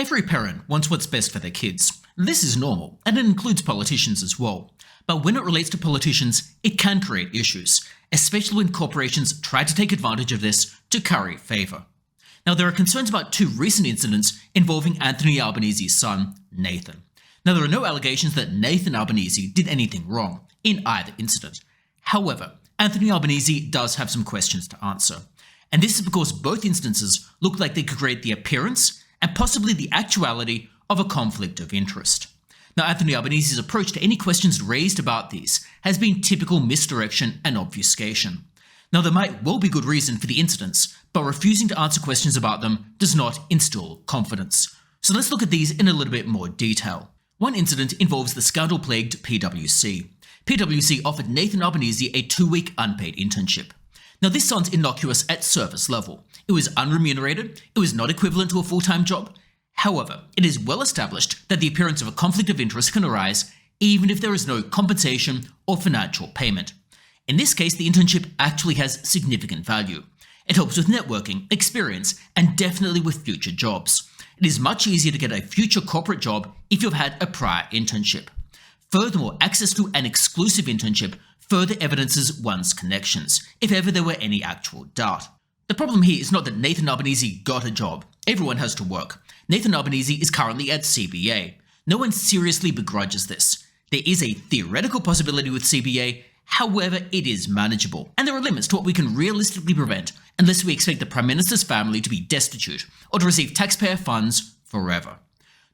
Every parent wants what's best for their kids. This is normal, and it includes politicians as well. But when it relates to politicians, it can create issues, especially when corporations try to take advantage of this to curry favour. Now, there are concerns about two recent incidents involving Anthony Albanese's son, Nathan. Now, there are no allegations that Nathan Albanese did anything wrong in either incident. However, Anthony Albanese does have some questions to answer. And this is because both instances look like they could create the appearance and possibly the actuality of a conflict of interest. Now, Anthony Albanese's approach to any questions raised about these has been typical misdirection and obfuscation. Now, there might well be good reason for the incidents, but refusing to answer questions about them does not instill confidence. So let's look at these in a little bit more detail. One incident involves the scandal-plagued PWC. PWC offered Nathan Albanese a 2-week unpaid internship. Now, this sounds innocuous at surface level. It was unremunerated, it was not equivalent to a full-time job. However, it is well established that the appearance of a conflict of interest can arise even if there is no compensation or financial payment. In this case, the internship actually has significant value. It helps with networking, experience, and definitely with future jobs. It is much easier to get a future corporate job if you've had a prior internship. Furthermore, access to an exclusive internship further evidences one's connections, if ever there were any actual doubt. The problem here is not that Nathan Albanese got a job. Everyone has to work. Nathan Albanese is currently at CBA. No one seriously begrudges this. There is a theoretical possibility with CBA, however, it is manageable. And there are limits to what we can realistically prevent unless we expect the Prime Minister's family to be destitute or to receive taxpayer funds forever.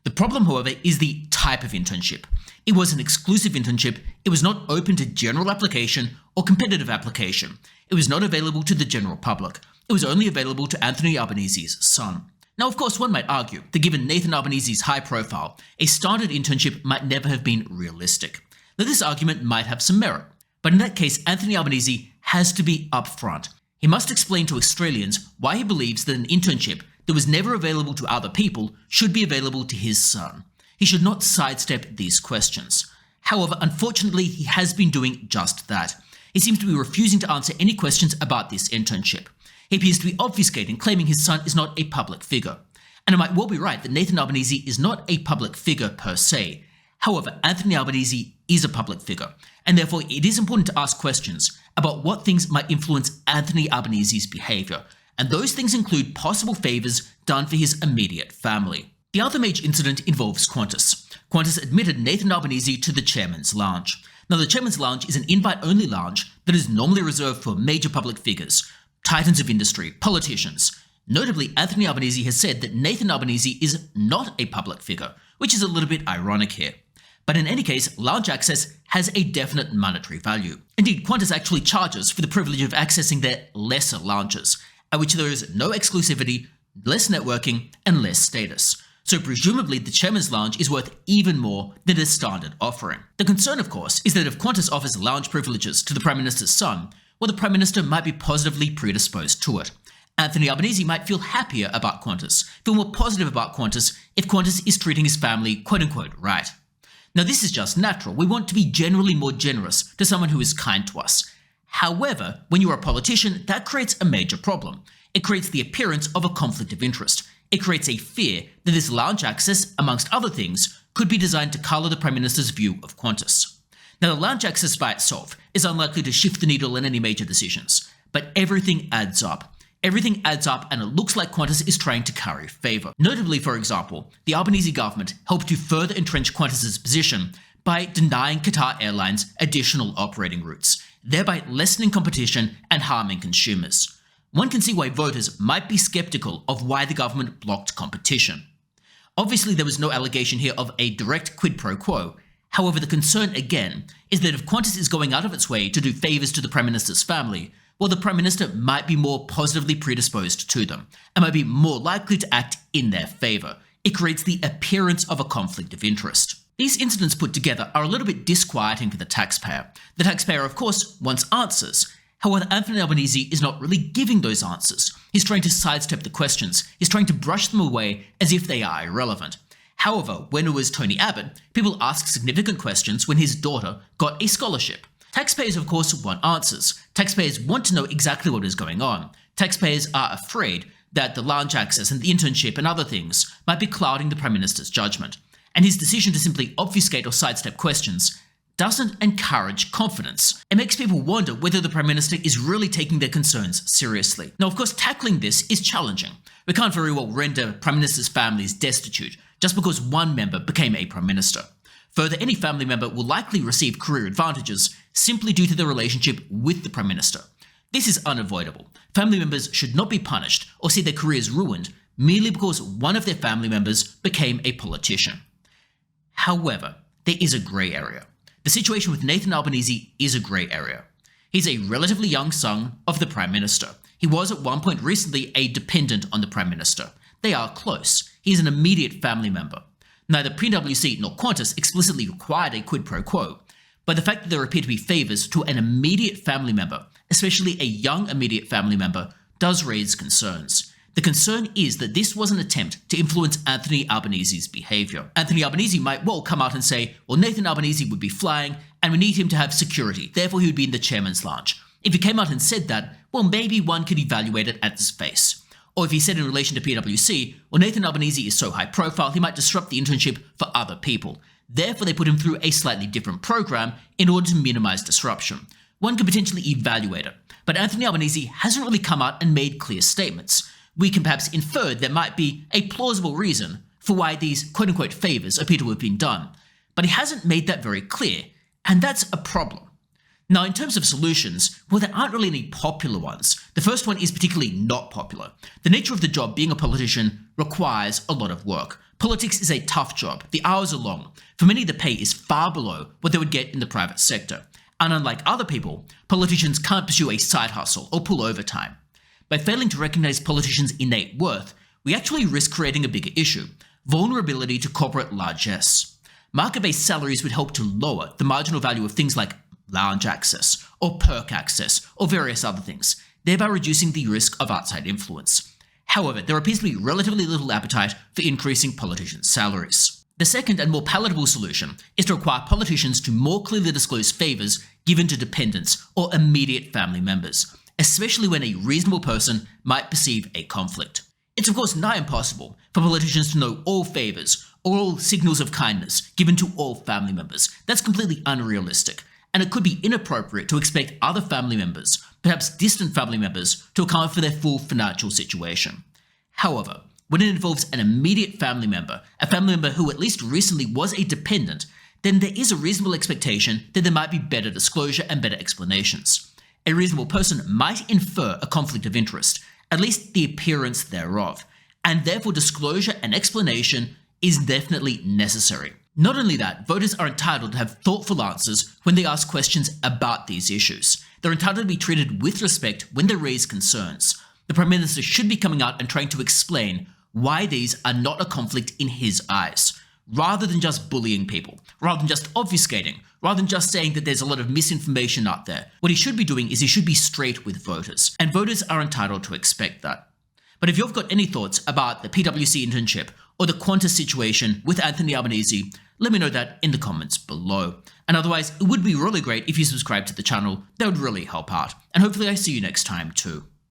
The problem, however, is the type of internship. It was an exclusive internship. It was not open to general application or competitive application. It was not available to the general public. It was only available to Anthony Albanese's son. Now, of course, one might argue that given Nathan Albanese's high profile, a standard internship might never have been realistic. Now, this argument might have some merit, but in that case, Anthony Albanese has to be upfront. He must explain to Australians why he believes that an internship that was never available to other people should be available to his son. He should not sidestep these questions. However, unfortunately, he has been doing just that. He seems to be refusing to answer any questions about this internship. He appears to be obfuscating, claiming his son is not a public figure. And it might well be right that Nathan Albanese is not a public figure per se. However, Anthony Albanese is a public figure, and therefore it is important to ask questions about what things might influence Anthony Albanese's behaviour, and those things include possible favours done for his immediate family. The other major incident involves Qantas. Qantas admitted Nathan Albanese to the Chairman's Lounge. Now, the Chairman's Lounge is an invite-only lounge that is normally reserved for major public figures, titans of industry, politicians. Notably, Anthony Albanese has said that Nathan Albanese is not a public figure, which is a little bit ironic here. But in any case, lounge access has a definite monetary value. Indeed, Qantas actually charges for the privilege of accessing their lesser lounges, at which there is no exclusivity, less networking, and less status. So presumably the Chairman's Lounge is worth even more than a standard offering. The concern, of course, is that if Qantas offers lounge privileges to the Prime Minister's son, well, the Prime Minister might be positively predisposed to it. Anthony Albanese might feel happier about Qantas, feel more positive about Qantas if Qantas is treating his family quote-unquote right. Now, this is just natural. We want to be generally more generous to someone who is kind to us. However, when you are a politician, that creates a major problem. It creates the appearance of a conflict of interest. It creates a fear that this lounge access, amongst other things, could be designed to colour the Prime Minister's view of Qantas. Now, the lounge access by itself is unlikely to shift the needle in any major decisions, but everything adds up. Everything adds up, and it looks like Qantas is trying to curry favour. Notably, for example, the Albanese government helped to further entrench Qantas's position by denying Qatar Airlines additional operating routes, thereby lessening competition and harming consumers. One can see why voters might be sceptical of why the government blocked competition. Obviously, there was no allegation here of a direct quid pro quo. However, the concern, again, is that if Qantas is going out of its way to do favours to the Prime Minister's family, well, the Prime Minister might be more positively predisposed to them, and might be more likely to act in their favour. It creates the appearance of a conflict of interest. These incidents put together are a little bit disquieting for the taxpayer. The taxpayer, of course, wants answers. However, Anthony Albanese is not really giving those answers. He's trying to sidestep the questions. He's trying to brush them away as if they are irrelevant. However, when it was Tony Abbott, people asked significant questions when his daughter got a scholarship. Taxpayers, of course, want answers. Taxpayers want to know exactly what is going on. Taxpayers are afraid that the lounge access and the internship and other things might be clouding the Prime Minister's judgment, and his decision to simply obfuscate or sidestep questions doesn't encourage confidence. It makes people wonder whether the Prime Minister is really taking their concerns seriously. Now, of course, tackling this is challenging. We can't very well render Prime Ministers' families destitute just because one member became a Prime Minister. Further, any family member will likely receive career advantages simply due to their relationship with the Prime Minister. This is unavoidable. Family members should not be punished or see their careers ruined merely because one of their family members became a politician. However, there is a grey area. The situation with Nathan Albanese is a grey area. He's a relatively young son of the Prime Minister. He was at one point recently a dependent on the Prime Minister. They are close. He is an immediate family member. Neither PWC nor Qantas explicitly required a quid pro quo, but the fact that there appear to be favours to an immediate family member, especially a young immediate family member, does raise concerns. The concern is that this was an attempt to influence Anthony Albanese's behaviour. Anthony Albanese might well come out and say, well, Nathan Albanese would be flying and we need him to have security, therefore he would be in the chairman's lounge. If he came out and said that, well, maybe one could evaluate it at its face. Or if he said in relation to PWC, well, Nathan Albanese is so high profile, he might disrupt the internship for other people. Therefore, they put him through a slightly different program in order to minimise disruption. One could potentially evaluate it. But Anthony Albanese hasn't really come out and made clear statements. We can perhaps infer there might be a plausible reason for why these quote-unquote favours appear to have been done. But he hasn't made that very clear, and that's a problem. Now, in terms of solutions, well, there aren't really any popular ones. The first one is particularly not popular. The nature of the job, being a politician, requires a lot of work. Politics is a tough job. The hours are long. For many, the pay is far below what they would get in the private sector. And unlike other people, politicians can't pursue a side hustle or pull overtime. By failing to recognise politicians' innate worth, we actually risk creating a bigger issue: vulnerability to corporate largesse. Market-based salaries would help to lower the marginal value of things like lounge access, or perk access, or various other things, thereby reducing the risk of outside influence. However, there appears to be relatively little appetite for increasing politicians' salaries. The second and more palatable solution is to require politicians to more clearly disclose favours given to dependents or immediate family members, especially when a reasonable person might perceive a conflict. It's of course nigh impossible for politicians to know all favours or all signals of kindness given to all family members. That's completely unrealistic. And it could be inappropriate to expect other family members, perhaps distant family members, to account for their full financial situation. However, when it involves an immediate family member, a family member who at least recently was a dependent, then there is a reasonable expectation that there might be better disclosure and better explanations. A reasonable person might infer a conflict of interest, at least the appearance thereof, and therefore disclosure and explanation is definitely necessary. Not only that, voters are entitled to have thoughtful answers when they ask questions about these issues. They're entitled to be treated with respect when they raise concerns. The Prime Minister should be coming out and trying to explain why these are not a conflict in his eyes, rather than just bullying people, rather than just obfuscating, rather than just saying that there's a lot of misinformation out there. What he should be doing is he should be straight with voters, and voters are entitled to expect that. But if you've got any thoughts about the PWC internship or the Qantas situation with Anthony Albanese, let me know that in the comments below. And otherwise, it would be really great if you subscribe to the channel. That would really help out. And hopefully I see you next time too.